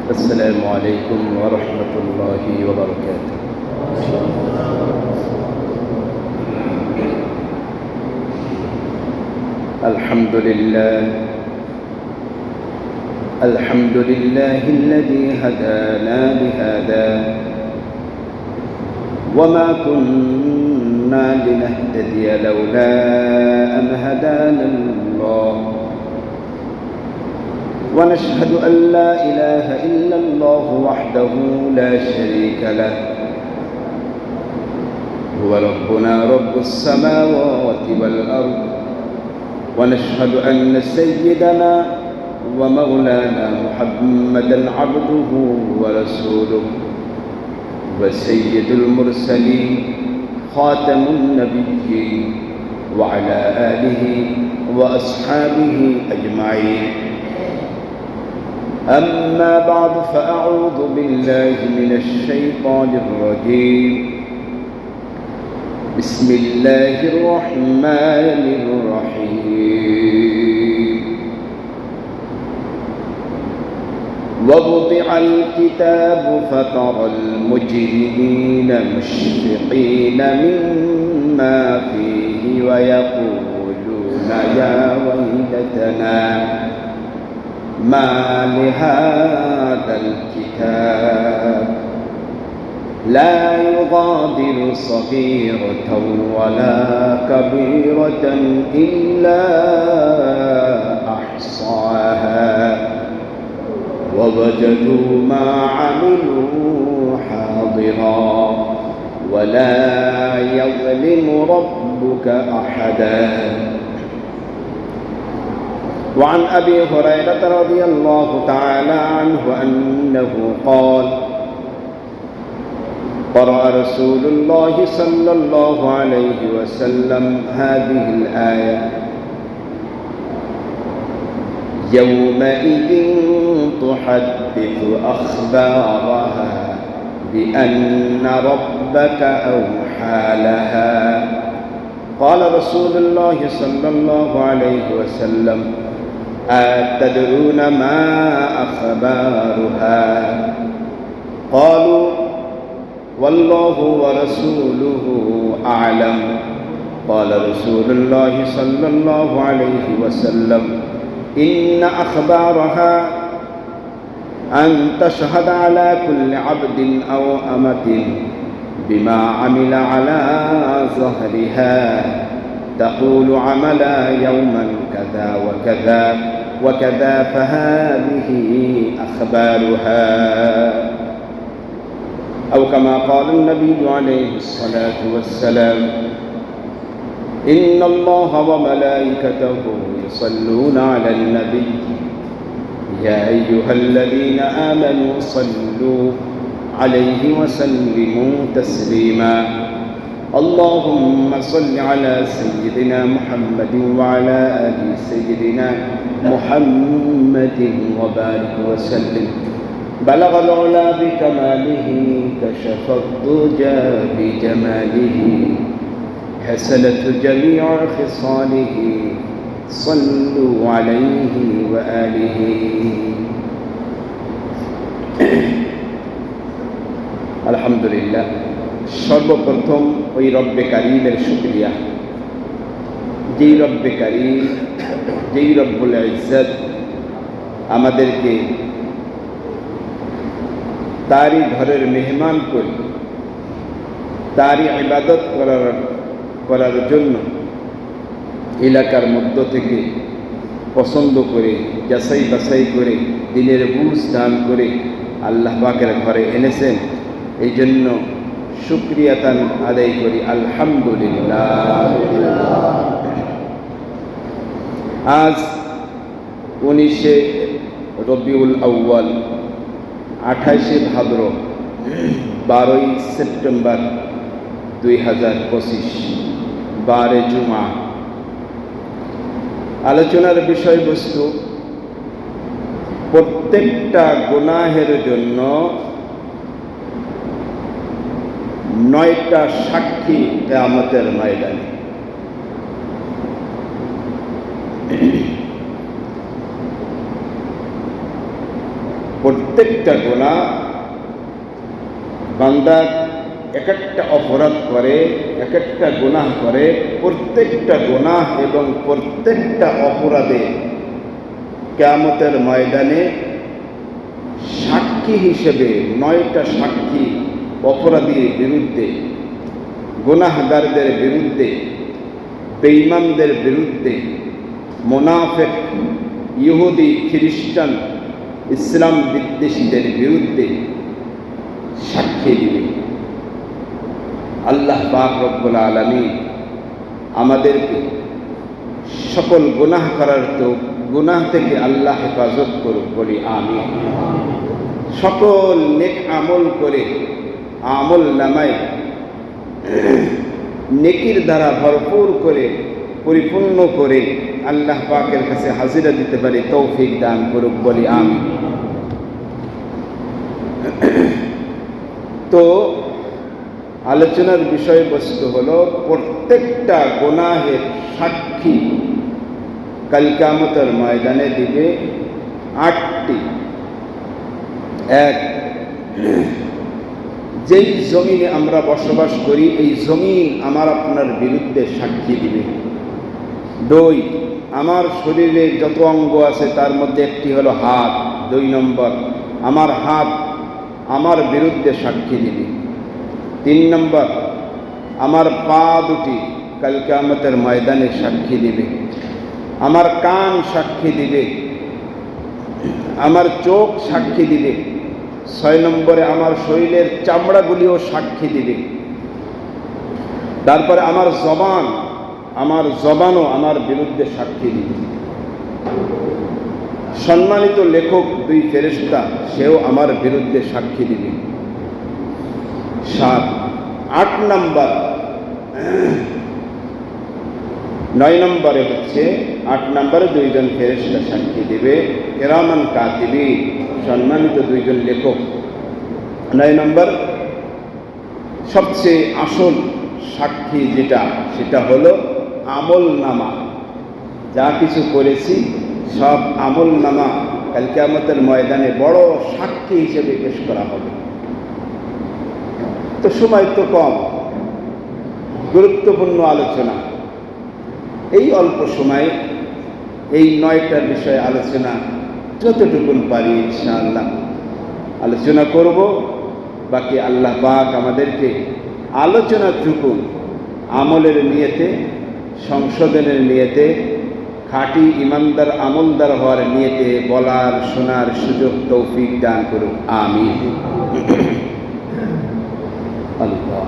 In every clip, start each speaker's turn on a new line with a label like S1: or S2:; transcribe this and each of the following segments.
S1: السلام عليكم ورحمة الله وبركاته. الحمد لله الذي هدانا لهذا وما كنا لنهتدي لولا أن هدانا الله ونشهد أن لا إله إلا الله وحده لا شريك له هو ربنا رب السماوات والأرض ونشهد أن سيدنا ومولانا محمدا عبده ورسوله وسيد المرسلين خاتم النبيين وعلى آله وأصحابه أجمعين. أما بعد فأعوذ بالله من الشيطان الرجيم. بسم الله الرحمن الرحيم. ووضع الكتاب فترى المجرمين مشفقين مما فيه ويقولون يا ويلتنا ما لهذا الكتاب لا يغادر صغيرة ولا كبيرة إلا أحصاها ووجدوا ما عملوا حاضرا ولا يظلم ربك أحدا. وعن أبي هريرة رضي الله تعالى عنه أنه قال: قرأ رسول الله صلى الله عليه وسلم هذه الآية: يومئذ تحدث أخبارها بأن ربك أوحى لها. قال رسول الله صلى الله عليه وسلم: أتدرون ما أخبارها؟ قالوا: والله ورسوله أعلم. قال رسول الله صلى الله عليه وسلم: إن أخبارها أن تشهد على كل عبد أو أمة بما عمل على ظهرها تقول عمل يوما كذا وكذا وكذا فهذه أخبارها. أو كما قال النبي عليه الصلاة والسلام: إن الله وملائكته يصلون على النبي يا أيها الذين آمنوا صلوا عليه وسلموا تسليما. اللهم صل على سيدنا محمد وعلى آل سيدنا محمد وبارك وسلم. بلغ العلا بكماله كشف الضجى بجماله حسنت جميع خصاله صلوا عليه وآله. আলহামদুলিল্লাহ, সর্বপ্রথম ওই রব্বে কারীমের শুকরিয়া, যেই রব্বে কারীম, যেই রব্বুল ইজ্জত আমাদেরকে তারই ঘরের মেহমান করে তারই ইবাদত করার জন্য এলাকার মধ্য থেকে পছন্দ করে যাচাই বাছাই করে দিনের বুঝ দান করে আল্লাহ পাকের ঘরে এনেছেন। এই জন্য শুকরিয়া তান আদায় করি, আলহামদুলিল্লাহ। আজ 19শে রবিউল আউয়াল, 28শে ভাদ্র, 12ই সেপ্টেম্বর 2025, 12 জুমা। আলোচনার বিষয়বস্তু: প্রত্যেকটা গুনাহের জন্য 9টা সাক্ষী কিয়ামতের ময়দানে। প্রত্যেকটা গুনাহ বান্দা এক একটা অপরাধ করে, এক একটা গুনাহ করে। প্রত্যেকটা গুনাহ এবং প্রত্যেকটা অপরাধে কিয়ামতের ময়দানে সাক্ষী হিসেবে 9টা সাক্ষী অপরাধীর বিরুদ্ধে, গুনাহগারদের বিরুদ্ধে, বেঈমানদের বিরুদ্ধে, মুনাফিক, ইহুদি, খ্রিস্টান, ইসলাম বিদ্বেষীদের বিরুদ্ধে সাক্ষী দিবে। আল্লাহ পাক রব্বুল আলামিন আমাদেরকে সকল গুনাহ করার তো গুনাহ থেকে আল্লাহ হেফাজত করুক, বলি আমিন। সকল নেক আমল করে আমল নামায় নেকির দ্বারা ভরপুর করে পরিপূর্ণ করে আল্লাহ পাকের কাছে হাজিরা দিতে পারি তৌফিক দান করুক, বলি আমিন। তো আলোচনার বিষয়বস্তু হলো প্রত্যেকটা গুনাহের সাক্ষী কাল কিয়ামতের ময়দানে দিবে 8টি। এক, যেই জমিনে আমরা বসবাস করি এই জমিন আমার আপনার বিরুদ্ধে সাক্ষী দিবে। 2, আমার শরীরে যত অঙ্গ আছে তার মধ্যে একটি হলো হাত। 2 নম্বর, আমার হাত আমার বিরুদ্ধে সাক্ষী দিবে। 3 নম্বর, আমার পা দুটি কাল কিয়ামতের ময়দানে সাক্ষী দিবে। আমার কান সাক্ষী দিবে, আমার চোখ সাক্ষী দিবে। 6 নম্বরে, আমার শরীরের চামড়াগুলিও সাক্ষী দিবে। তারপরে আমার জবানও আমার বিরুদ্ধে সাক্ষী দিবে। সম্মানিত লেখক 2 ফেরেশতা, সেও আমার বিরুদ্ধে সাক্ষী দিবে। 7, 8 নম্বর, 9 নম্বরে হচ্ছে 8 নম্বরে 2 জন ফেরেশতা সাক্ষী দিবে, কিরামান কাতিবিন, সম্মানিত 2 জন লেখক। 9 নম্বর, সবচেয়ে আসল সাক্ষী যেটা, সেটা হলো আমল নামা। যা কিছু করেছি সব আমল নামা কাল কিয়ামতের ময়দানে বড় সাক্ষী হিসেবে পেশ করা হবে। তো সময় তো কম, গুরুত্বপূর্ণ আলোচনা। এই অল্প সময়ে এই 9টার বিষয়ে আলোচনা যতটুকুন পারি ইনশাআল্লাহ আলোচনা করব। বাকি আল্লাহ পাক আমাদেরকে আলোচনাটুকু আমলের নিয়তে, সংশোধনের নিয়তে, খাঁটি ইমানদার আমলদার হওয়ার নিয়তে বলার শোনার সুযোগ তৌফিক দান করুন, আমিন। আল্লাহ।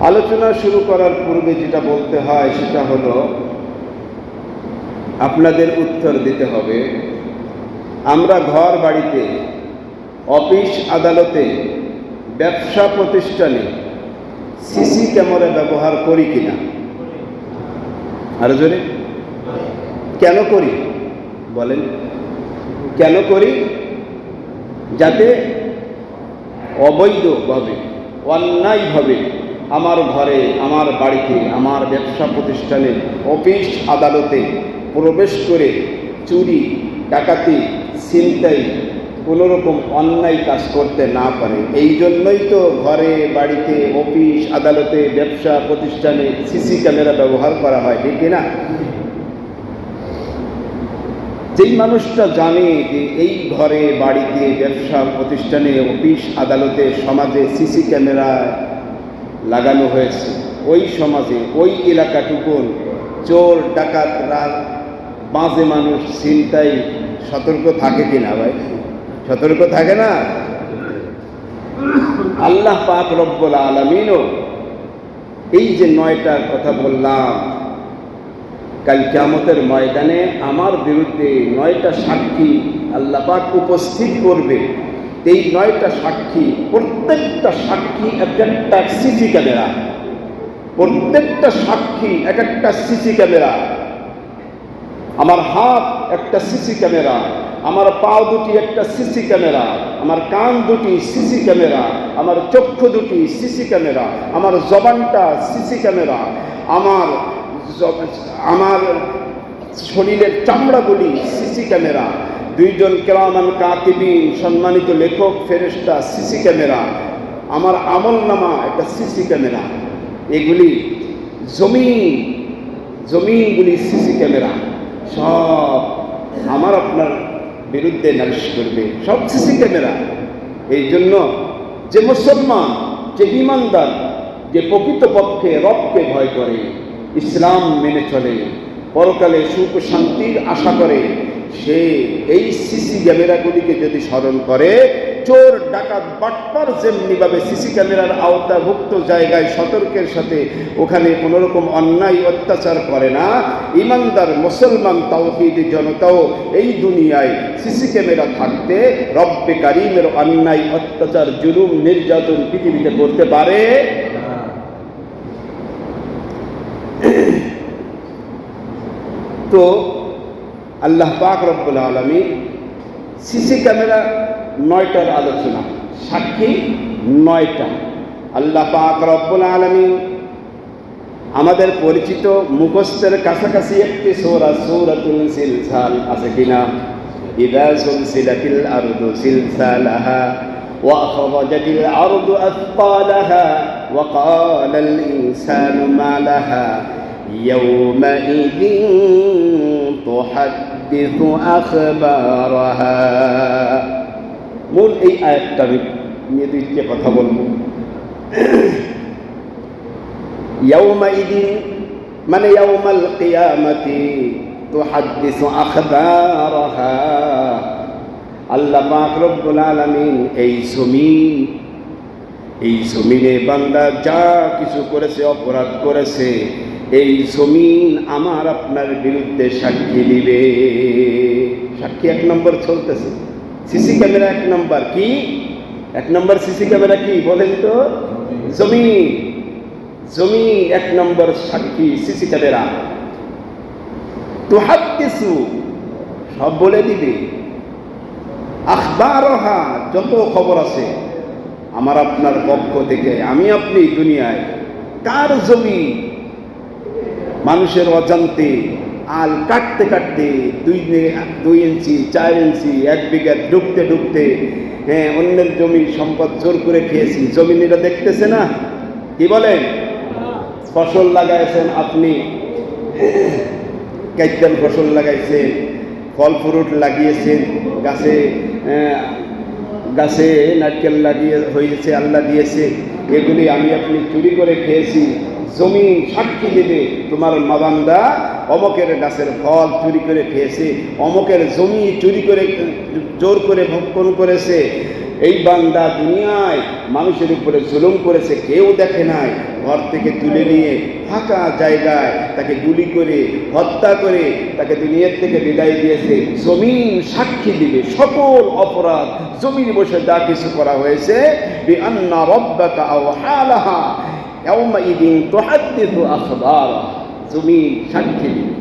S1: আলোচনা শুরু করার পূর্বে যেটা বলতে হয় সেটা হলো, আপনাদের উত্তর দিতে হবে, আমরা ঘর বাড়িতে, অফিস আদালতে, ব্যবসা প্রতিষ্ঠানে সিসি ক্যামেরা ব্যবহার করি কিনা? আরো জোরে, কেন করি বলেন? কেন করি? যাতে অবৈধভাবে, অন্যায়ভাবে আমার ঘরে, আমার বাড়িতে, আমার ব্যবসা প্রতিষ্ঠানে, অফিস আদালতে প্রবেশ করে চুরি, ডাকাতি, ছিনতাই, কোনোরকম অন্যায় কাজ করতে না পারে। এই জন্যই তো ঘরে, বাড়িতে, অফিস আদালতে, ব্যবসা প্রতিষ্ঠানে সিসি ক্যামেরা ব্যবহার করা হয়, ঠিক না? যেই মানুষটা জানে যে এই ঘরে, বাড়িতে, ব্যবসা প্রতিষ্ঠানে, অফিস আদালতে, সমাজে সিসি ক্যামেরা লাগানো হয়েছে, ওই সমাজে, ওই এলাকাটুকুন চোর, ডাকাত, বাজে মানুষ, ছিনতাই সতর্ক থাকে কিনা ভাই? সতর্ক থাকে না? আল্লাহ পাক রব্বুল আলামিনও এই যে 9টার কথা বললাম, কাল কিয়ামতের ময়দানে আমার বিরুদ্ধে 9টা সাক্ষী আল্লাহ পাক উপস্থিত করবে। এই 9টা সাক্ষী, প্রত্যেকটা সাক্ষী এক একটা সিসি ক্যামেরা, প্রত্যেকটা সাক্ষী এক একটা সিসি ক্যামেরা। আমার হাত একটা সিসি ক্যামেরা, আমার পা দুটি একটা সিসি ক্যামেরা, আমার কান দুটি সিসি ক্যামেরা, আমার চক্ষু দুটি সিসি ক্যামেরা, আমার জবানটা সিসি ক্যামেরা, আমার শরীরের চামড়াগুলি সিসি ক্যামেরা, দুইজন কিরামান কাতিবিন সম্মানিত লেখক ফেরেশতা সিসি ক্যামেরা, আমার আমলনামা একটা সিসি ক্যামেরা, এগুলি জমিনগুলি সিসি ক্যামেরা, সব আমার আপনার বিরুদ্ধে নালিশ করবে, সব সিসি ক্যামেরা। এই জন্য যে মুসলমান, যে ঈমানদার, যে প্রকৃতপক্ষে রবকে ভয় করে, ইসলাম মেনে চলে, পরকালে সুখ শান্তির আশা করে, সে এই সিসি ক্যামেরাগুলিকে যদি স্মরণ করে, চোর ডাকাত বাটপার যেমনিভাবে সিসি ক্যামেরার আওতাভুক্ত জায়গায় সতর্কের সাথে ওখানে কোনোরকম অন্যায় অত্যাচার করে না, ঈমানদার মুসলমান তাওহীদি জনতাও এই দুনিয়ায় সিসি ক্যামেরা থাকতে রব্বে কারীমের অন্যায় অত্যাচার জুলুম নির্যাতন পৃথিবীতে করতে পারে। তো আল্লাহ পাক রব্বুল আলামিন সিসি ক্যামেরা 9টার আলোচনা, সাক্ষী 9টা। আল্লাহ পাক রব্বুল আলামিন আমাদের পরিচিত মুখস্থের কাছাকাছি একটি সূরা, সূরাতুল জিলজাল আছে কিনা? ইযা সুলসিলাতিল আরদু জিলজালাহা ওয়া আখরাজাতিল আরদু আথকালাহা ওয়া ক্বালাল ইনসানু মা লাহা ইয়াওমাইযিন তুহাদ্দিসু আখবারাহা। মূল এই আয়াতটা নিয়ে দুইটা কথা বলবো। ইয়াওমাইযিন মানে ইয়াউমাল কিয়ামাতি তুহাদ্দিসু আখবারাহা। আল্লাহ পাক রব্বুল আলামিন এই জমিনে বান্দা যা কিছু করেছে, অপরাধ করেছে, এই জমিন আমার আপনার বিরুদ্ধে সাক্ষী দিবে। সাক্ষী 1 নম্বর চলতেছে সিসি ক্যামেরা। 1 নম্বর কি? 1 নম্বর সিসি ক্যামেরা কি বলেন তো? জমিন 1 নম্বর সাক্ষী সিসি ক্যামেরা। তুহাদ্দিসু সব বলে দিবে, আখবারহা যত খবর আছে আমার আপনার পক্ষ থেকে। আমি আপনি দুনিয়ায় কার জমি মানুষের অজান্তে আল কাটতে কাটতে 2 ইঞ্চি 4 ইঞ্চি 1 বিঘা ডুবতে অন্যের জমি সম্পদ জোর করে খেয়েছি। জমিনেরা দেখতেছে না? কি বলেন? ফসল লাগাইছেন আপনি, কাইতেন ফসল লাগাইছেন, ফল ফ্রুট লাগিয়েছেন, গাছে নারকেল লাগিয়ে হয়েছে, আল্লাহ দিয়েছে, এগুলি আমি আপনি চুরি করে খেয়েছি। জমিন সাক্ষী দেবে, তোমার বান্দা অমকের গাছের ফল চুরি করে খেয়েছে, অমকের জমি চুরি করে জোর করে ভক্ষণ করেছে। এই বান্দা দুনিয়ায় মানুষের উপরে জুলুম করেছে, কেউ দেখে নাই। ঘর থেকে তুলে নিয়ে ফাঁকা জায়গায় তাকে গুলি করে হত্যা করে তাকে দুনিয়ার থেকে বিদায় দিয়েছে। জমিন সাক্ষী দিবে সকল অপরাধ। জমিন বসে যা কিছু করা হয়েছে, বিআন্না রাব্বাকা আওহালাহা ইয়াওমাইযিন তুহাদ্দিসু আখবারাহা। জমিন সাক্ষী দিবে।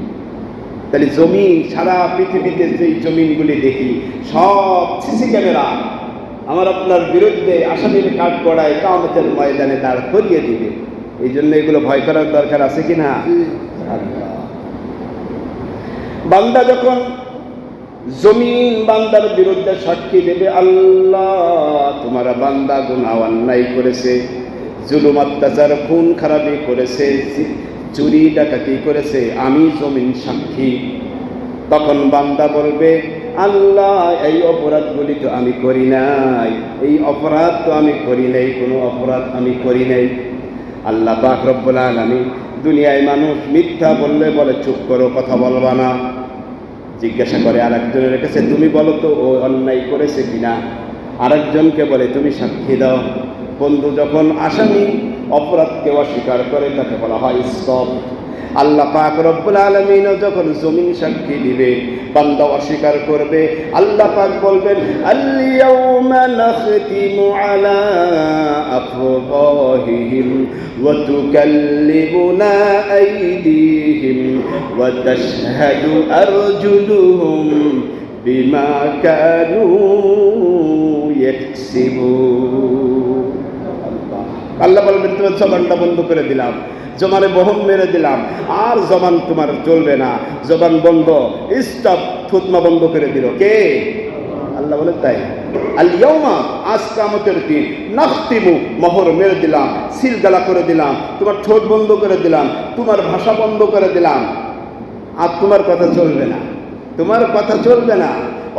S1: তাহলে জমিন, সারা পৃথিবীতে যেই জমিনগুলি দেখি সব সিসি ক্যামেরা আমার আপনার বিরুদ্ধে আসামির কাঠগড়ায় কিয়ামতের ময়দানে দাঁড় করিয়ে দিবে। এই জন্য এগুলো ভয় করার দরকার আছে কি না? বান্দা যখন জমিন বান্দার বিরুদ্ধে সাক্ষী দেবে, আল্লাহ তোমার বান্দা গুনাহ অন্যায় করেছে, জুলুম অত্যাচার খুন খারাপি করেছে, চুরি ডাকাতি করেছে, আমি জমিন সাক্ষী। তখন বান্দা বলবে, আল্লাহ এই অপরাধগুলি তো আমি করি নাই, এই অপরাধ তো আমি করি নাই, কোনো অপরাধ আমি করি নাই। আল্লাহ পাক রব্বুল আলামিন দুনিয়ায় মানুষ মিথ্যা বললে বলে চুপ করো, কথা বলবা না। জিজ্ঞাসা করে আরেকজনের কাছে, তুমি বলো তো ও অন্যায় করেছে কিনা। আরেকজনকে বলে তুমি সাক্ষী দাও। বন্ধু যখন আসামি অপরাধকে অস্বীকার করে তাকে বলা হয় স্তব। আল্লাহ পাক রব্বুল আলামিন যখন জমিন সাক্ষী দিবে, বান্দা অস্বীকার করবে, আল্লাহ পাক বলবেন, আল-ইয়াওমা নাখতিমু আলা আফওয়াহিহিম ওয়া তুকাল্লিমুনা আইদিহিম ওয়া তাশহাদু আরজুলুহুম বিমা কানু ইয়াকসিবুন। আল্লাহ বলবেন তোমার জবানটা বন্ধ করে দিলাম, জমানে বহন মেরে দিলাম, আর জবান তোমার চলবে না, জবান বন্ধ, স্টপ, থুতমা বন্ধ করে দিল কে? আল্লাহ বলেন তাই। আল ইয়াউমা, আজ কিয়ামতের দিন, নাখতিমু, মোহর মেরে দিলাম, সিলগালা করে দিলাম, তোমার ঠোঁট বন্ধ করে দিলাম, তোমার ভাষা বন্ধ করে দিলাম, আর তোমার কথা চলবে না, তোমার কথা চলবে না।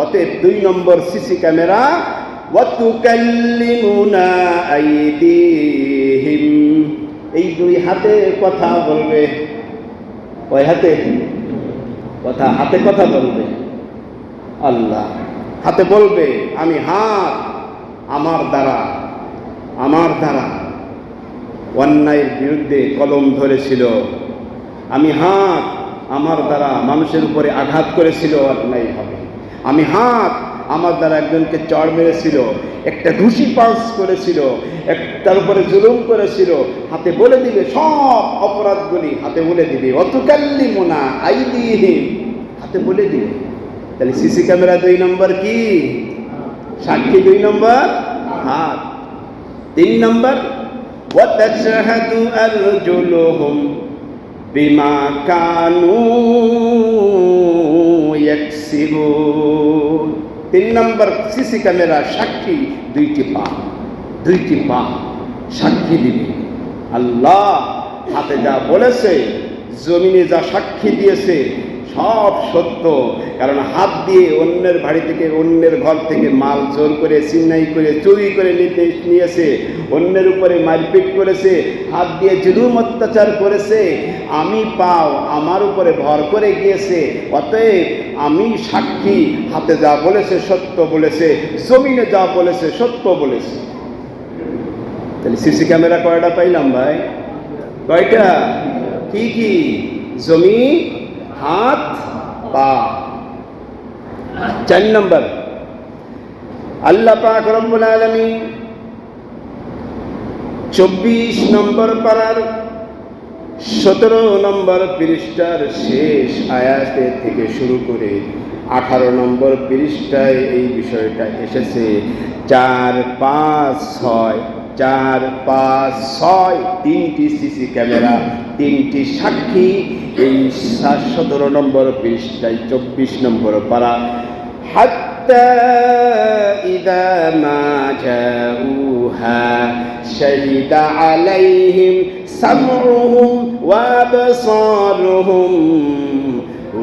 S1: অতএব 2 নম্বর সিসি ক্যামেরা, ওয়া তুকাল্লিমুনা আইদিহিম, এই 2 হাতে কথা বলবে। ওই হাতে কথা, হাতে কথা বলবে। আল্লাহ হাতে বলবে, আমি হাত, আমার দ্বারা অন্যায়ের বিরুদ্ধে কলম ধরেছিল, আমি হাত, আমার দ্বারা মানুষের উপরে আঘাত করেছিল অন্যায়ভাবে, আমি হাত, আমার দ্বারা একজনকে চড় মেরেছিল, একটা ঘুষি পাস করেছিল, একটার উপরে জুলুম করেছিল। হাতে বলে দিবে সব অপরাধগুলি, হাতে বলে দিবে। ওয়াতুকাল্লিমুনা আইদিহিম, হাতে বলে দিবে। তাহলে সিসি ক্যামেরা 2 নম্বর কি? সাক্ষী 2 নম্বর হাত। 3 নম্বর ওয়া তাশহাদু আরজুলুহুম বিমা কানু ইয়াকসিবুন। 3 নম্বর সিসি ক্যামেরা সাক্ষী, 2টি পা সাক্ষী দিবে। আল্লাহ হাতে যা বলেছে, জমিনে যা সাক্ষী দিয়েছে সব সত্য। কারণ হাত দিয়ে অন্যের বাড়ি থেকে, অন্যের ঘর থেকে মাল জোর করে, ছিনতাই করে, চুরি করে নিয়েছে, অন্যের উপরে মারপিট করেছে, হাত দিয়ে জুলুম অত্যাচার করেছে, আমি পাও আমার উপরে ভর করে গিয়েছে। অতএব আমি সাক্ষী, হাতে যা বলেছে সত্য বলেছে, জমিনে যা বলেছে সত্য বলেছে। তাহলে সিসি ক্যামেরা কয়টা পাইলাম ভাই? কয়টা? কি কি? জমিন, হাত, পা। 4 নম্বর, আল্লাহ পাক রব্বুল আলামিন 24 নম্বর পারার 17 নম্বর পৃষ্ঠার শেষ আয়াতে থেকে শুরু করে 18 নম্বর পৃষ্ঠায় এই বিষয়টা এসেছে। 4, 5, 6, 4, 5, 6, 3টি সিসি ক্যামেরা, 3টি সাক্ষী। এই 17 নম্বর পৃষ্ঠায় 24 নম্বর পারা। হাত্তা ইদা মা জাউহা শাহিদা আলাইহিম সামউহুম ওয়া আবসারুহুম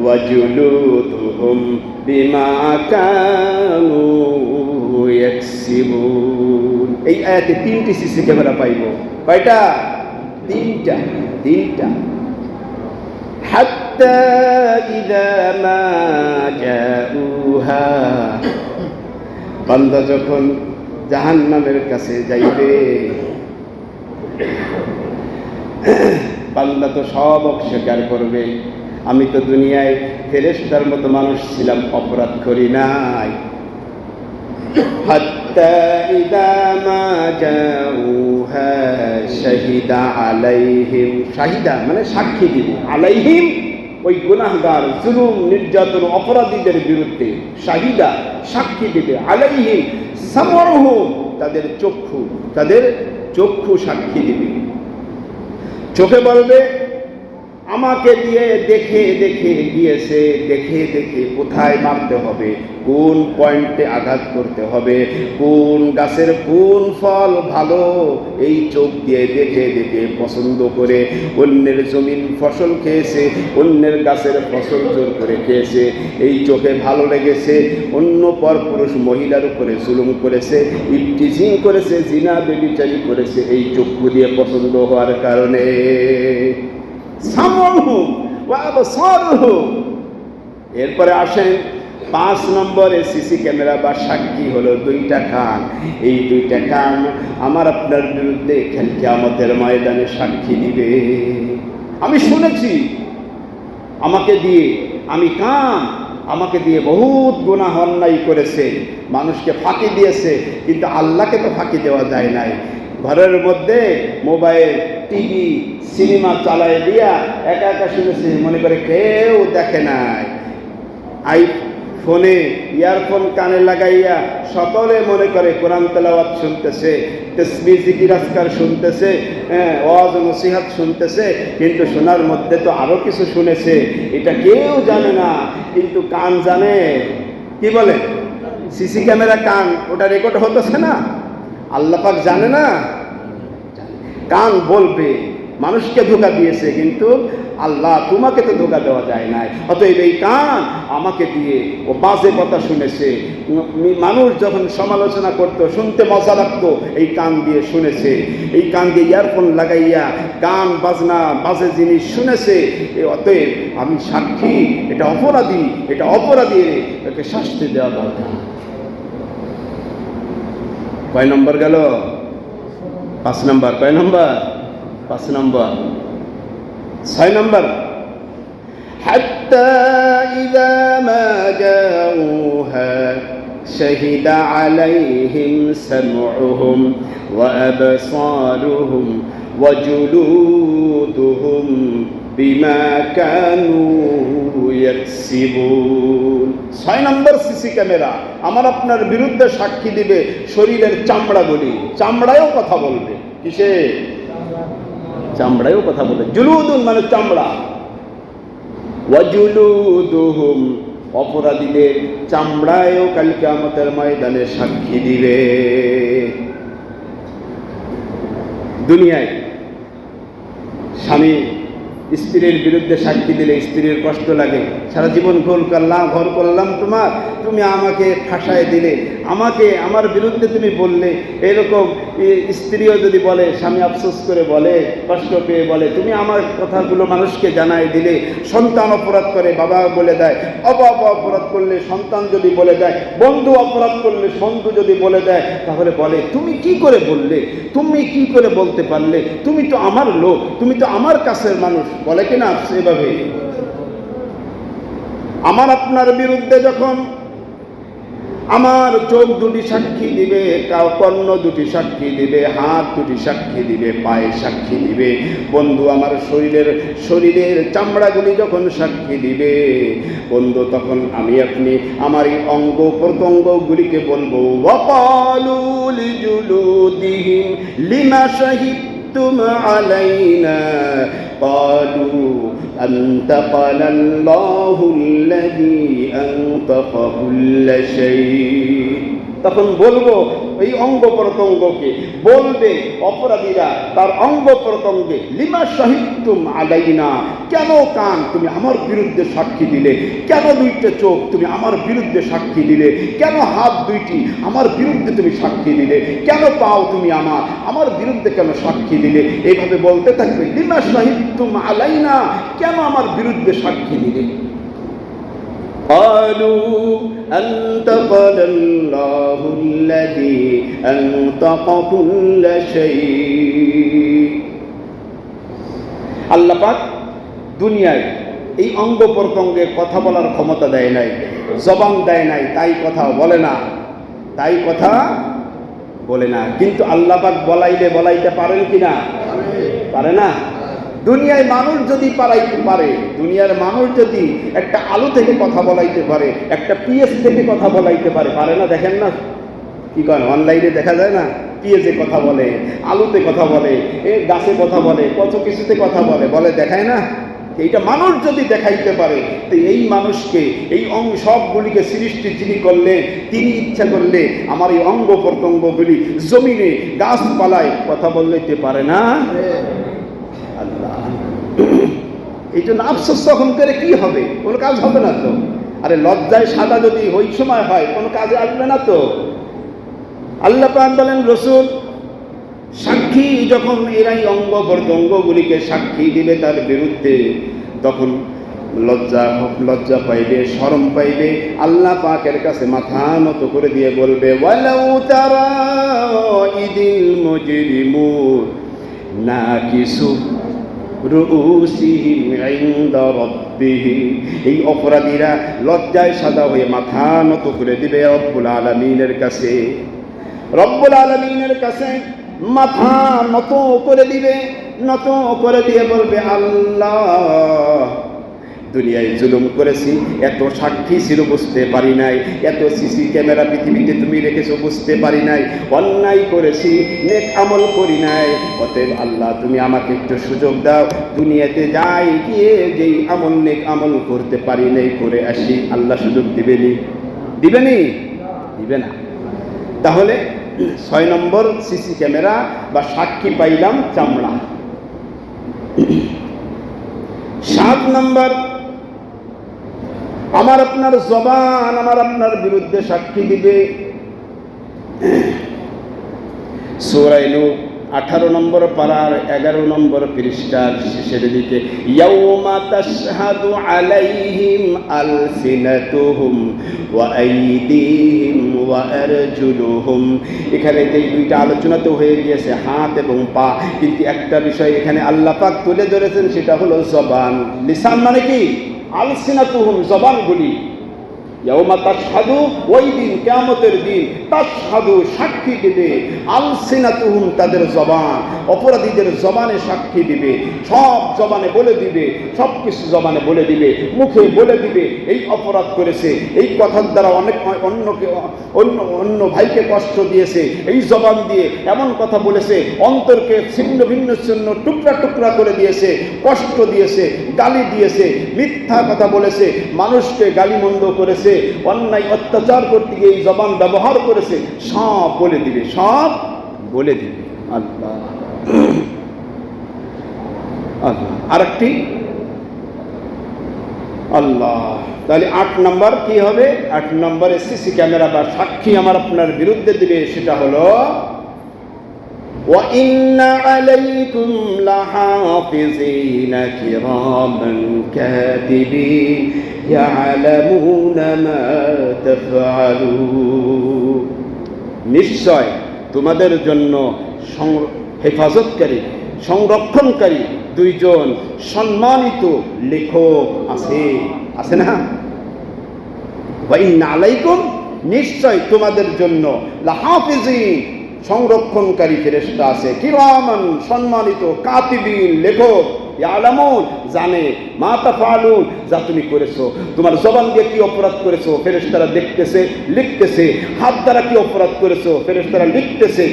S1: ওয়া জুলুদুহুম বিমা কানু ইয়াকসিবুন। এই আয়াতে 3টি সিসি ক্যামেরা পাইব। কয়টা? 3টা। হাত্তা ইদা মা জাউহা, বান্দা যখন জাহান্নামের কাছে যাইবে, বান্দা তো সব অস্বীকার করবে, আমি তো দুনিয়ায় ফেরেশতার মতো মানুষ ছিলাম, অপরাধ করি নাই। হাত্তা ইদা মা জাউহা শাহিদা আলাইহিম, শাহিদা মানে সাক্ষী দিবে, আলাইহিম ওই গুনাহগার, জুলুম, নির্যাতন, অপরাধীদের বিরুদ্ধে, শাহিদা সাক্ষী দিবে, আলাইহিম সামউহুম তাদের চক্ষু সাক্ষী দিবে। চোখে বলবে আমাকে দিয়ে দেখে গিয়েছে, দেখে কোথায় মারতে হবে, কোন পয়েন্টে আঘাত করতে হবে, কোন গাছের কোন ফল ভালো, এই চোখ দিয়ে দেখে পছন্দ করে অন্যের জমিন ফসল খেয়েছে, অন্যের গাছের ফসল জোর করে খেয়েছে, এই চোখে ভালো লেগেছে, অন্য পরপুরুষ মহিলার উপরে জুলুম করেছে, ইফতিজিং করেছে, জিনা বেবিচারি করেছে, এই চক্ষু দিয়ে পছন্দ হওয়ার কারণে। এরপরে আসেন 5 নম্বরে সিসি ক্যামেরা বা সাক্ষী হলো 2টা কান। এই 2টা কান আমার আপনার বিরুদ্ধে কিয়ামতের ময়দানে সাক্ষী দিবে। আমি শুনেছি আমাকে দিয়ে, আমি কান, আমাকে দিয়ে বহুত গুনাহ অন্যায় করেছে, মানুষকে ফাঁকি দিয়েছে, কিন্তু আল্লাহকে তো ফাঁকি দেওয়া যায় নাই। ঘরের মধ্যে মোবাইল, টিভি, সিনেমা চালায় দিয়া একা শুনেছি, মনে করে কেউ দেখে নাই। ফোনে ইয়ারফোন কানে লাগাইয়া সকলে মনে করে কোরআন তেলাওয়াত শুনতেছে, তাসবিহ জিকির আজকার শুনতেছে, ওয়াজ নসিহত শুনতেছে, কিন্তু শোনার মধ্যে তো আরো কিছু শুনেছে, এটা কেউ জানে না, কিন্তু কান জানে। কি বলে? সিসি ক্যামেরা কান, ওটা রেকর্ড হতেছে না? আল্লাহ পাক জানে না? কান বলবে মানুষকে ধোঁকা দিয়েছে, কিন্তু আল্লাহ তোমাকে তো ধোঁকা দেওয়া যায় নাই। অতএব এই কান আমাকে দিয়ে ও বাজে কথা শুনেছে। মানুষ যখন সমালোচনা করতো, শুনতে মজা লাগতো, এই কান দিয়ে শুনেছে। এই কান দিয়ে ইয়ারফোন লাগাইয়া গান বাজনা বাজে জিনিস শুনেছে। অতএব আমি সাক্ষী, এটা অপরাধী, এটা অপরাধী, একে শাস্তি দেওয়া দরকার। কয় নম্বর গেল? 5 নম্বর। কয় নম্বর? 5 নম্বর। 6 নম্বর, حتى إذا ما جاءوها شهد عليهم سمعهم وأبصارهم وجلودهم بما كانوا يكسبون। 6 নম্বর সিসি ক্যামেরা আমার আপনার বিরুদ্ধে সাক্ষী দিবে শরীরের চামড়াগুলি। চামড়ায়ও কথা বলবে। কিসে? চামড়ায়ও কথা বলে। জুলুদুন মানে চামড়া। ওয়াজুলুদুহুম, অপরাধীদের চামড়ায়ও কাল কিয়ামতের ময়দানে সাক্ষী দিবে। দুনিয়ায় স্বামী স্ত্রীর বিরুদ্ধে সাক্ষী দিলে স্ত্রীর কষ্ট লাগে, সারা জীবন ঘর করলাম তোমার, তুমি আমাকে ফাঁসায় দিলে, আমাকে আমার বিরুদ্ধে তুমি বললে। এরকম স্ত্রীও যদি বলে, স্বামী আফসোস করে বলে, কষ্ট পেয়ে বলে, তুমি আমার কথাগুলো মানুষকে জানাই দিলে। সন্তান অপরাধ করে বাবা বলে দেয়, বাবা অপরাধ করলে সন্তান যদি বলে দেয়, বন্ধু অপরাধ করলে বন্ধু যদি বলে দেয়, তাহলে বলে তুমি কি করে বললে, তুমি কি করে বলতে পারলে, তুমি তো আমার লোক, তুমি তো আমার কাছের মানুষ। বলে কিনা সেভাবে? আমার আপনার বিরুদ্ধে যখন আমার চোখ দুটি সাক্ষী দিবে, কর্ণ দুটি সাক্ষী দিবে, হাত দুটি সাক্ষী দিবে, পায়ে সাক্ষী দিবে, বন্ধু আমার শরীরের চামড়াগুলি যখন সাক্ষী দিবে, বন্ধু তখন আমি আপনি আমার এই অঙ্গ প্রত্যঙ্গগুলিকে বলবো, ওয়াকালু লিজুলুদিহিম লিমা শাহিদতুম আলাইনা قالوا أنطقنا الله الذي أنطق كل شيء। তখন বলবো এই অঙ্গ প্রত্যঙ্গকে, বলবে অপরাধীরা তার অঙ্গ প্রত্যঙ্গে, লিমা শাহিদতুম আলাইনা, কেন কান তুমি আমার বিরুদ্ধে সাক্ষী দিলে, কেন 2টা চোখ তুমি আমার বিরুদ্ধে সাক্ষী দিলে, কেন হাত 2টি আমার বিরুদ্ধে তুমি সাক্ষী দিলে, কেন পাও তুমি আমার বিরুদ্ধে কেন সাক্ষী দিলে। এইভাবে বলতে থাকবে, লিমা শাহিদতুম আলাইনা, কেন আমার বিরুদ্ধে সাক্ষী দিলে। قالوا أنطقنا الله الذي أنطق كل شيء। আল্লাহ পাক দুনিয়ায় এই অঙ্গ প্রত্যঙ্গে কথা বলার ক্ষমতা দেয় নাই, জবান দেয় নাই, তাই কথা বলে না, তাই কথা বলে না। কিন্তু আল্লাহ পাক বলাইতে পারেন কিনা? পারে না? দুনিয়ায় মানুষ যদি পারাইতে পারে, দুনিয়ার মানুষ যদি একটা আলু থেকে কথা বলাইতে পারে, একটা পিএস থেকে কথা বলাইতে পারে, পারে না? দেখেন না কি করেন, অনলাইনে দেখা যায় না, পিএসে কথা বলে, আলুতে কথা বলে, গাছে কথা বলে, কত কিছুতে কথা বলে, দেখায় না? এইটা মানুষ যদি দেখাইতে পারে, তো এই মানুষকে, এই সবগুলিকে সৃষ্টি যিনি করলে, তিনি ইচ্ছা করলে আমার এই অঙ্গ প্রত্যঙ্গগুলি জমিনে গাছপালায় কথা বলতে পারে না? আল্লাহ। এই জন্য আফসোস তখন করে কি হবে? কোনো কাজ হবে না তো। আরে লজ্জায় সাদা যদি ওই সময় হয়, কোনো কাজে আসবে না তো। আল্লাহ পাক বলেন, রসুল সাক্ষী যখন এরাই অঙ্গ প্রত্যঙ্গগুলিকে সাক্ষী দিবে তার বিরুদ্ধে, তখন লজ্জা পাইবে, শরম পাইবে, আল্লাহ পাকের কাছে মাথা নত করে দিয়ে বলবে, ওয়ালাউ তারা ইদিল মুজরিমুন নাকিসু রুউসিহিম ইনদা রাব্বিহিম। এই অপরাধীরা লজ্জায় সাদা হয়ে মাথা নত করে দিবে রব্বুল আলামিনের কাছে। রব্বুল আলামিনের কাছে মাথা নত করে দিবে, নত করে দিয়ে বলবে, আল্লাহ দুনিয়ায় জুলুম করেছি, এত সাক্ষী ছিল বুঝতে পারি নাই, এত সিসি ক্যামেরা পৃথিবীতে তুমি রেখেছো বুঝতে পারি নাই, অন্যায় করেছি, নেক আমল করি নাই। অতএব আল্লাহ তুমি আমাকে একটু সুযোগ দাও, দুনিয়াতে যাই গিয়ে যেই আমল নেক আমল করতে পারি নাই করে আসি। আল্লাহ সুযোগ দিবেনি? দিবেনি? দিবে না। তাহলে 6 নম্বর সিসি ক্যামেরা বা সাক্ষী পাইলাম চামড়া। 7 নম্বর, আমার আপনার জবান আমার আপনার বিরুদ্ধে সাক্ষী দিবে। সূরা নূহ 18 নম্বর পারার 11 নম্বর পৃষ্ঠার শেষের দিকে, ইয়াউমা তাশহাদু আলাইহিম আলসিনাতুহুম ওয়া আইদিহিম ওয়া আরজুলুহুম। এখানে এই দুইটা আলোচনা তো হয়ে গিয়েছে, হাত এবং পা, কিন্তু একটা বিষয় এখানে আল্লাহ পাক তুলে ধরেছেন, সেটা হলো জবান। লিসান মানে কি? আলসিনাতুহুম, জবানগুলি। ইয়াউমা তাশহাদু, ওই দিন, কিয়ামতের দিন, তাশহাদু, সাক্ষী দিবে, আলসিনাতুহুম, তাদের জবান, অপরাধীদের জবানে সাক্ষী দিবে, সব জবানে বলে দিবে, সব কিছু জবানে বলে দিবে, মুখে বলে দিবে এই অপরাধ করেছে, এই কথার দ্বারা অনেক অন্য ভাইকে কষ্ট দিয়েছে, এই জবান দিয়ে এমন কথা বলেছে, অন্তরকে ছিন্ন ভিন্ন ছিন্ন টুকরা টুকরা করে দিয়েছে, কষ্ট দিয়েছে, গালি দিয়েছে, মিথ্যা কথা বলেছে, মানুষকে গালিমন্দ করেছে, অন্যায় অত্যাচার করতে গিয়ে এই জবান ব্যবহার করেছে, সব বলে দিবে, সব বলে দিবে। আল্লাহ আল্লাহ। আরেকটি আল্লাহ। তাহলে 8 নম্বর কি হবে? 8 নম্বরে সিসি ক্যামেরা বা সাক্ষী আমার আপনার বিরুদ্ধে দিবে, সেটা হলো وَإِنَّ عَلَيْكُمْ لَحَافِظِينَ كِرَامًا كَاتِبِينَ يَعْلَمُونَ مَا تَفْعَلُونَ। নিশ্চয় তোমাদের জন্য হেফাজতকারী, সংরক্ষণকারী 2 জন সম্মানিত লেখক আছে, আছে না? ওয়াইন্না আলাইকুম, নিশ্চয় তোমাদের জন্য, লাহাফিজিন, সংরক্ষণকারী ফেরেশতা আছে, কিরামান, সম্মানিত, কাতিবিন, লেখক, ইয়ালামুন, জানে, মা তাফআলুন, যা তুমি করেছো। তোমার জবান দিয়ে কি অপরাধ করেছো ফেরেশতারা দেখতেছে, লিখতেছে। হাত দ্বারা কি অপরাধ করেছো ফেরেশতারা লিখতেছে,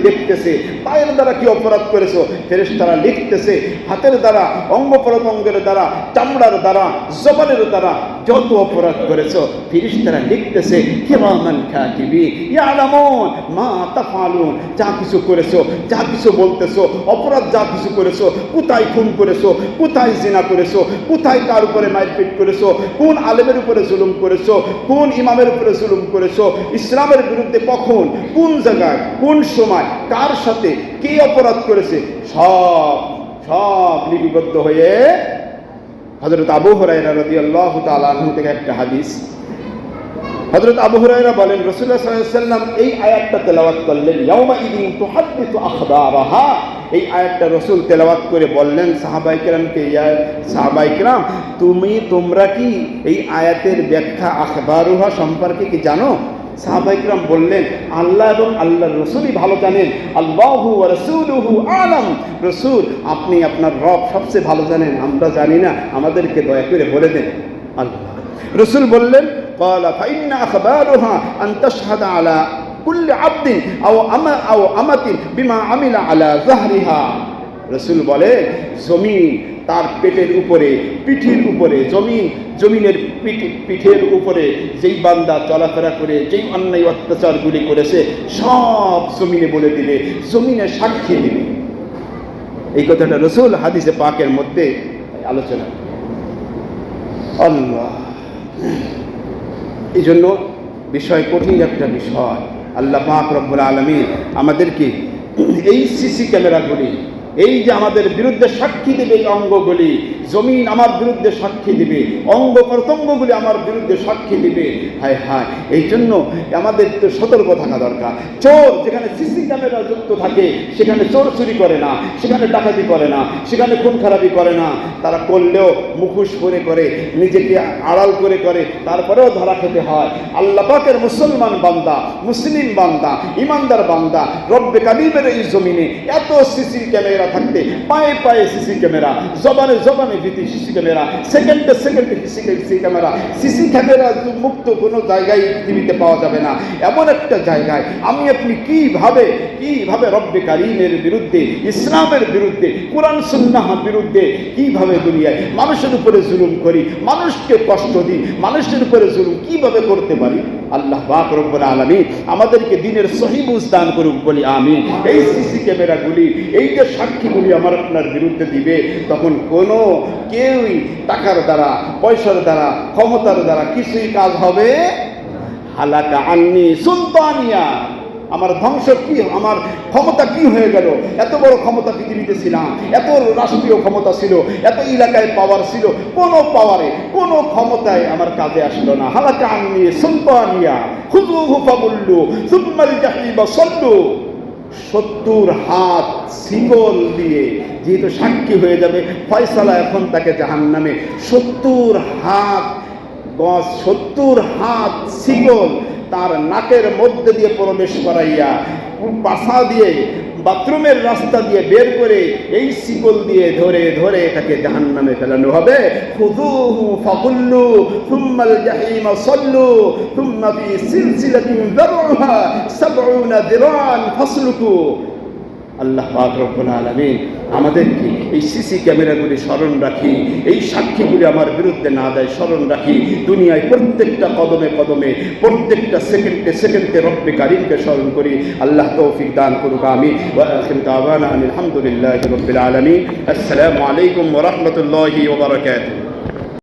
S1: দেখতেছে। পায়ের দ্বারা কি অপরাধ করেছো ফেরেশতারা লিখতেছে। হাতের দ্বারা, অঙ্গ প্রত্যঙ্গের দ্বারা, চামড়ার দ্বারা, জবানের দ্বারা যত অপরাধ করেছো ফেরেশতারা লিখতেছে। কিরামান কাতিবিন ইয়ালামুন মা তাফআলুন, যা কিছু করেছো, যা কিছু বলতেছো, অপরাধ যা কিছু করেছো, কোথায় খুন করেছো, কোথায় জিনা করেছো, কোথায় কার উপরে মারপিট করেছো, কোন আলেমের উপরে জুলুম করেছো, কোন ইমামের উপরে জুলুম করেছো, ইসলামের বিরুদ্ধে কখন, কোন জায়গায়, কোন সময়, কার সাথে কি অপরাধ করেছে, সব সব লিপিবদ্ধ হয়ে। হযরত আবু হুরায়রা রাদিয়াল্লাহু তাআলা আনহু থেকে একটা হাদিস, হযরত আবু হুরায়রা বলেন, রাসূলুল্লাহ সাল্লাল্লাহু আলাইহি ওয়াসাল্লাম এই আয়াতটা তেলাওয়াত করলেন, ইয়াউমা ইদিন তুহাদ্দিসু আখবারাহা। এই আয়াতটা রাসূল তেলাওয়াত করে বললেন সাহাবায়ে কেরামকে, ইয়া সাহাবায়ে কেরাম, তোমরা কি এই আয়াতের ব্যাখ্যা আখবারুহা সম্পর্কে কি জানো? সাহাবায়ে কেরাম বললেন, আল্লাহ এবং আল্লাহর রাসূলই ভালো জানেন। আল্লাহু ওয়া রাসূলুহু আলাম, রাসূল আপনি আপনার রব সবচেয়ে ভালো জানেন, আমরা জানি না, আমাদেরকে দয়া করে বলে দেন। আল্লাহ রাসূল বললেন, ক্বালা ফাইন্না আখবারুহা আন তাশহাদা আলা কুল্লি আবদিন আও আমাতিন বিমা আমিলা আলা যাহরিহা। রাসূল বলে, জমিন তার পেটের উপরে, পিঠের উপরে, জমিনের পিঠের উপরে যেই বান্দা চলাফেরা করে, যেই অন্যায় অত্যাচারগুলি করেছে, সব জমিনে বলে দিবে, জমিনে সাক্ষী দিবে। এই কথাটা রাসূল হাদিসে পাকের মধ্যে আলোচনা। আল্লাহ, এই জন্য বিষয় কঠিন একটা বিষয়। আল্লাহ পাক রব্বুল আলামিন আমাদেরকে এই সিসি ক্যামেরাগুলি, এই যে আমাদের বিরুদ্ধে সাক্ষী দেবে, এই অঙ্গগুলি, জমিন আমার বিরুদ্ধে সাক্ষী দিবে, অঙ্গ প্রত্যঙ্গগুলি আমার বিরুদ্ধে সাক্ষী দিবে। হায় হায়, এই জন্য আমাদের তো সতর্ক থাকা দরকার। চোর যেখানে সিসি ক্যামেরা যুক্ত থাকে সেখানে চোর চুরি করে না, সেখানে ডাকাতি করে না, সেখানে খুন খারাপি করে না। তারা করলেও মুখোশ পরে করে, নিজেকে আড়াল করে করে, তারপরেও ধরা খেতে হয়। আল্লাহ পাকের মুসলমান বান্দা, মুসলিম বান্দা, ইমানদার বান্দা, রব্বে কারিমের এই জমিনে এত সিসি ক্যামেরা দেওয়া থাকতে পায়ে পায়ে সিসি ক্যামেরা, জবানে জবানে ভীতি সিসি ক্যামেরা, সেকেন্ডে সেকেন্ডে সিসি ক্যামেরা, সিসি ক্যামেরা মুক্ত কোনো জায়গায় পৃথিবীতে পাওয়া যাবে না। এমন একটা জায়গায় আমি আপনি কিভাবে রব্বে কারীমের বিরুদ্ধে, ইসলামের বিরুদ্ধে, কোরআন সুন্নাহ বিরুদ্ধে কিভাবে দুনিয়ায় মানুষের উপরে জুলুম করি, মানুষকে কষ্ট দিই, মানুষের উপরে জুলুম কিভাবে করতে পারি। আল্লাহ পাক রব্বুল আলামিন আমাদেরকে দ্বীনের সহিহ বুঝ দান করুক, বলি আমিন। এই সিসি ক্যামেরাগুলি, এই যে সাক্ষীগুলি আমার আপনার বিরুদ্ধে দিবে, তখন কোনো কেউই টাকার দ্বারা, পয়সার দ্বারা, ক্ষমতার দ্বারা কিছুই কাজ হবে। হালাকা আন্নি সুলতানিয়া, আমার ধ্বংস কি, আমার ক্ষমতা কি হয়ে গেল? এত বড় ক্ষমতা পৃথিবীতে ছিলাম, এত রাষ্ট্রীয় ক্ষমতা ছিল, এত এলাকায় পাওয়ার ছিল, কোনো পাওয়ারে, কোনো ক্ষমতায় আমার কাজে আসলো না। হালাকা আন্নি সুলতানিয়া খুযুহু ফাগুল্লু সুম্মাল জাহিমা সাল্লু। 70 হাত শিকল দিয়ে, যেহেতু সাক্ষী হয়ে যাবে, ফয়সালা এখন তাকে জাহান্নামে। 70 হাত গজ, 70 হাত শিকল তার নাকের মধ্যে দিয়ে প্রবেশ করাইয়া, পাশা দিয়ে, বাথরুমের রাস্তা দিয়ে বের করে এই শিকল দিয়ে ধরে ধরে তাকে জাহান্নামে ফেলানো হবে। খুযুহু ফাগুল্লু সুম্মাল জাহিমা সাল্লু সুম্মা ফি সিলসিলাতিন যারউহা ৭০ যিরান ফাসলুকু। আল্লাহ পাক রব্বুল আলামিন আমাদেরকে এই সিসি ক্যামেরাগুলি স্মরণ রাখি, এই সাক্ষীগুলি আমার বিরুদ্ধে না দেয় স্মরণ রাখি। দুনিয়ায় প্রত্যেকটা কদমে কদমে, প্রত্যেকটা সেকেন্ডে সেকেন্ডে রব্বে কারীমকে স্মরণ করি। আল্লাহ তৌফিক দান করুক, আমিন। ওয়া আখিরু দাওয়ানা আলহামদুলিল্লাহি রাব্বিল আলামিন। আসসালামু আলাইকুম ওয়া রাহমাতুল্লাহি ওয়া বারাকাতুহু।